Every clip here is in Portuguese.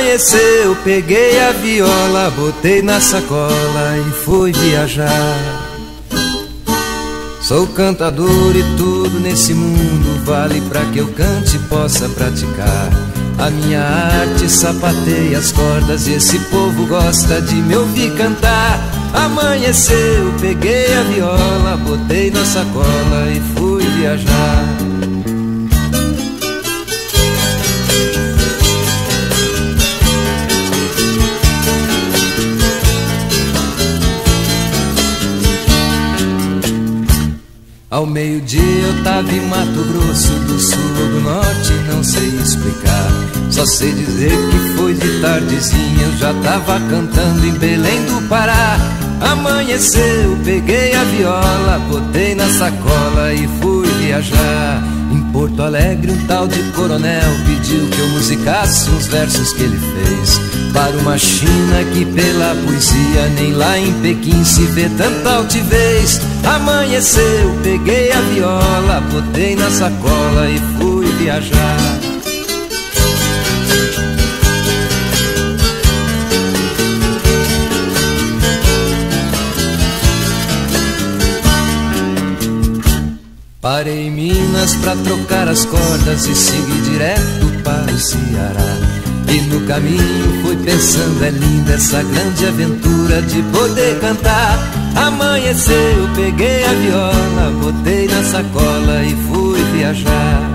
Amanheceu, peguei a viola, botei na sacola e fui viajar. Sou cantador e tudo nesse mundo vale pra que eu cante e possa praticar. A minha arte sapateia as cordas e esse povo gosta de me ouvir cantar. Amanheceu, peguei a viola, botei na sacola e fui viajar. Ao meio-dia eu tava em Mato Grosso, do sul ou do norte, não sei explicar. Só sei dizer que foi de tardezinha, eu já tava cantando em Belém do Pará. Amanheceu, peguei a viola, botei na sacola e fui viajar. Em Porto Alegre um tal de coronel pediu que eu musicasse uns versos que ele fez para uma China que pela poesia nem lá em Pequim se vê tanta altivez. Amanheceu, peguei a viola, botei na sacola e fui viajar. Parei em Minas pra trocar as cordas e segui direto para o Ceará. E no caminho fui pensando, é linda essa grande aventura de poder cantar. Amanheceu, peguei a viola, botei na sacola e fui viajar.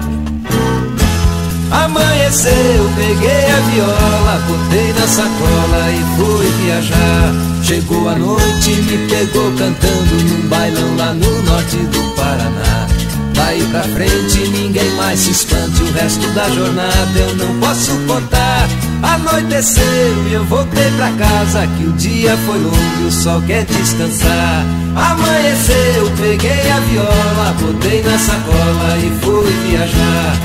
Amanheceu, peguei a viola, botei na sacola e fui viajar. Chegou a noite e me pegou cantando num bailão lá no norte do Paraná. Daí pra frente ninguém mais se espante, o resto da jornada eu não posso contar. Anoiteceu e eu voltei pra casa, que o dia foi longo e o sol quer descansar. Amanheceu, peguei a viola, botei na sacola e fui viajar.